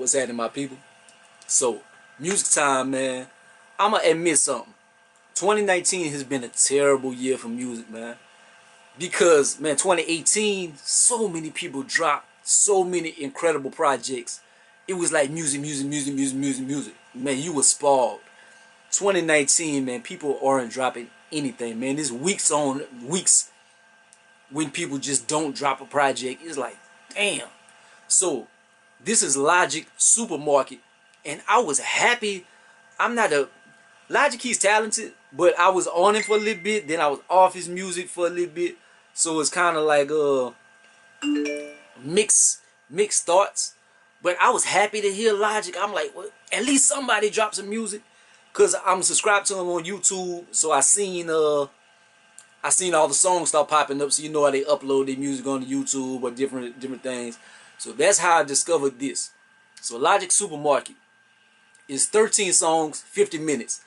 What's happening, my people? So, music time, man. I'ma admit something. 2019 has been a terrible year for music, man. Because, man, 2018, so many people dropped so many incredible projects. It was like music. Man, you were spoiled. 2019, man, people aren't dropping anything, man. There's weeks on weeks when people just don't drop a project. It's like, damn. So, this is Logic Supermarket, and I was happy. I'm not a Logic. He's talented, but I was on him for a little bit. Then I was off his music for a little bit. So it's kind of like mixed thoughts. But I was happy to hear Logic. I'm like, well, at least somebody dropped some music, cause I'm subscribed to him on YouTube. So I seen all the songs start popping up. So you know how they upload their music on YouTube or different things. So that's how I discovered this. So Logic Supermarket is 13 songs, 50 minutes.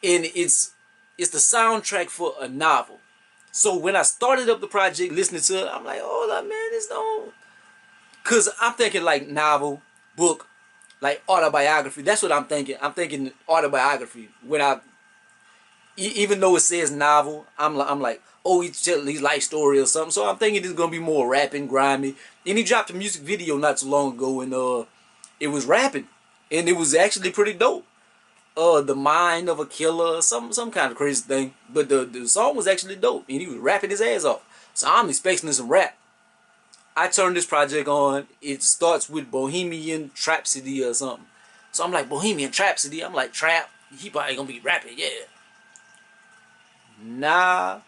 And it's the soundtrack for a novel. So when I started up the project, listening to it, I'm like, hold up, man, this don't... Because I'm thinking like novel, book, like autobiography. That's what I'm thinking. I'm thinking autobiography. Even though it says novel, I'm like, oh, he's telling his life story or something. So I'm thinking it's gonna be more rapping, grimy. And he dropped a music video not too long ago, and it was rapping, and it was actually pretty dope. The mind of a killer, some kind of crazy thing. But the song was actually dope, and he was rapping his ass off. So I'm expecting some rap. I turned this project on. It starts with Bohemian Rhapsody or something. So I'm like, Bohemian Rhapsody. I'm like, trap. He probably gonna be rapping, yeah. Nah,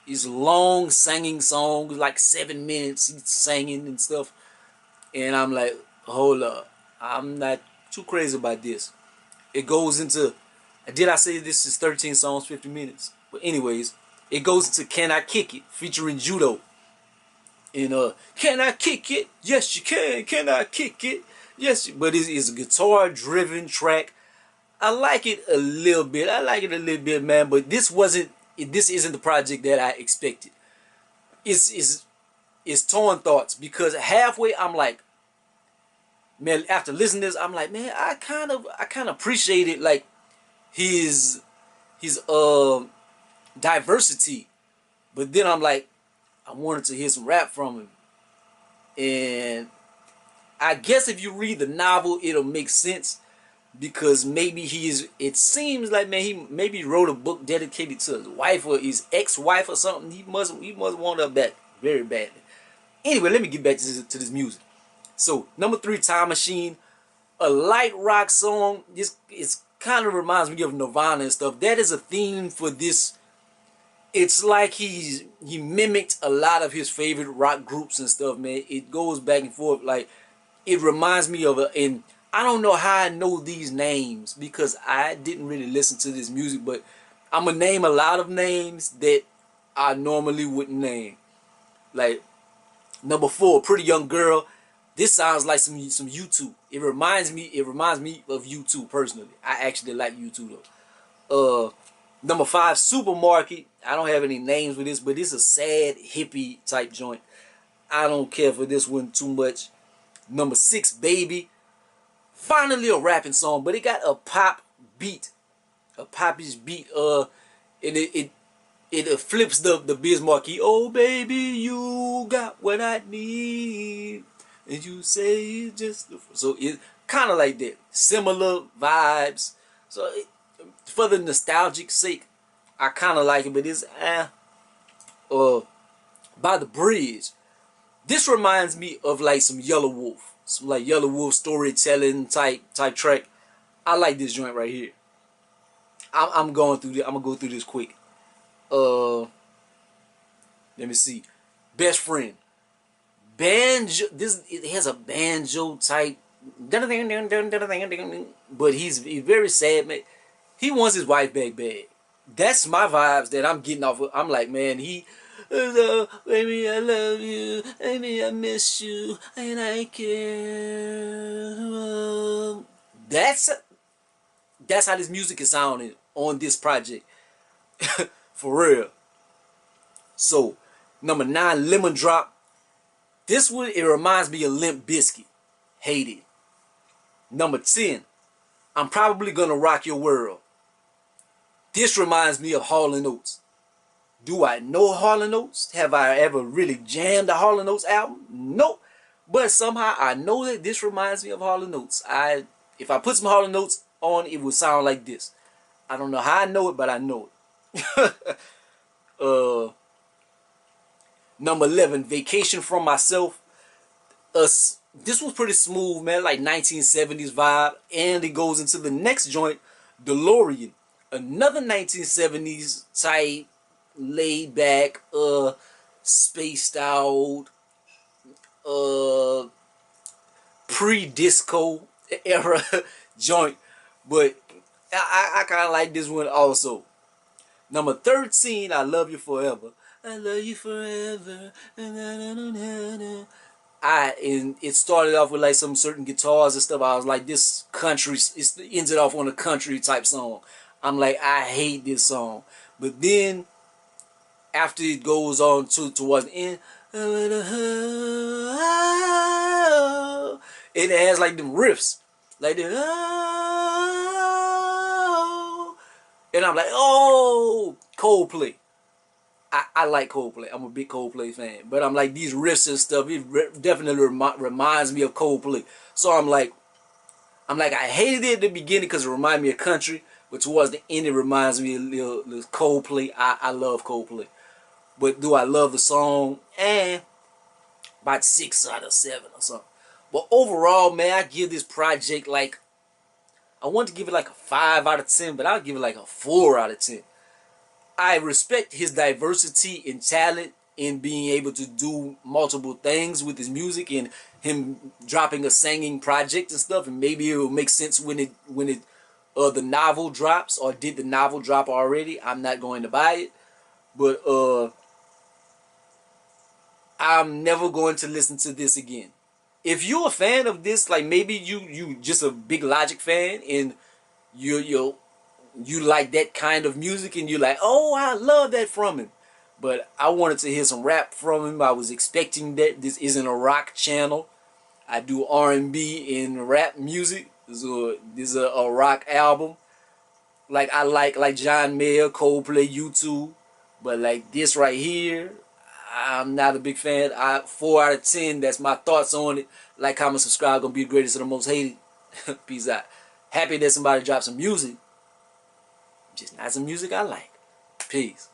it's long singing songs, like 7 minutes. He's singing and stuff, and I'm like, hold up, I'm not too crazy about this. It goes into, did I say this is 13 songs, 50 minutes? But anyways, it goes into Can I Kick It, featuring Judo. And can I kick it? Yes, you can. Can I kick it? Yes, but it's a guitar-driven track. I like it a little bit. Man. But this isn't the project that I expected. It's torn thoughts, because halfway I'm like, man, after listening to this, I'm like, man, I kind of appreciated like his diversity, but then I'm like, I wanted to hear some rap from him, and I guess if you read the novel, it'll make sense, because maybe it seems like, man, he maybe wrote a book dedicated to his wife or his ex-wife or something. He must want her back very badly. Anyway, let me get back to this music. So, number 3, Time Machine, a light rock song. It's kind of reminds me of Nirvana and stuff. That is a theme for this. It's like he mimicked a lot of his favorite rock groups and stuff, man. It goes back and forth. Like, it reminds me of and I don't know how I know these names, because I didn't really listen to this music, but I'm gonna name a lot of names that I normally wouldn't name. Like, number 4, Pretty Young Girl. This sounds like some U2. It reminds me of U2 personally. I actually like U2 though. Number 5, Supermarket. I don't have any names for this, but it's a sad hippie type joint. I don't care for this one too much. Number 6, Baby. Finally a rapping song, but it got a pop beat, a popish beat. And it flips the Biz Markie. Oh baby, you got what I need, and you say it's just so it kind of like that, similar vibes. So for the nostalgic sake, I kind of like it, but it's By the Bridge. This reminds me of like some Yellow Wolf, some like Yellow Wolf storytelling type track. I like this joint right here. I'm going through this. I'm gonna go through this quick. Let me see. Best Friend. Banjo. It has a banjo type, but he's very sad, man. He wants his wife back bad. That's my vibes that I'm getting off of. I'm like, man, baby, I love you, baby, I miss you, and I care. That's how this music is sounding on this project. For real. So, number 9, Lemon Drop. This one, it reminds me of Limp Bizkit. Hate it. Number 10, I'm probably gonna rock your world. This reminds me of Hall & Oates. Do I know Hall & Oates? Have I ever really jammed a Hall & Oates album? Nope. But somehow I know that this reminds me of Hall & Oates. If I put some Hall & Oates on, it would sound like this. I don't know how I know it, but I know it. Number 11, Vacation from Myself. This was pretty smooth, man, like 1970s vibe. And it goes into the next joint, DeLorean. Another 1970s type, laid back, spaced out, pre-disco era joint. But I kind of like this one also. Number 13, I Love You Forever. I love you forever. And it started off with like some certain guitars and stuff. I was like, this country, it ended off on a country type song. I'm like, I hate this song. But then after it goes on towards the end, it has like them riffs, like the and I'm like, oh, Coldplay. I like Coldplay. I'm a big Coldplay fan. But I'm like, these riffs and stuff, it definitely reminds me of Coldplay. So I'm like, I hated it at the beginning because it reminded me of country. But towards the end, it reminds me of little Coldplay. I love Coldplay. But do I love the song? About 6 out of 7 or something. But overall, man, I give this project like, I want to give it like a 5 out of 10, but I'll give it like a 4 out of 10. I respect his diversity and talent in being able to do multiple things with his music and him dropping a singing project and stuff. And maybe it will make sense when the novel drops, or did the novel drop already? I'm not going to buy it, but I'm never going to listen to this again. If you're a fan of this, like maybe you just a big Logic fan and you like that kind of music and you're like, oh, I love that from him. But I wanted to hear some rap from him. I was expecting that. This isn't a rock channel. I do R&B and rap music. This is a rock album. Like I like John Mayer, Coldplay, U2. But like this right here, I'm not a big fan. 4 out of 10. That's my thoughts on it. Like, comment, subscribe. Gonna be the greatest of the most hated. Peace out. Happy that somebody dropped some music. Just not some music I like. Peace.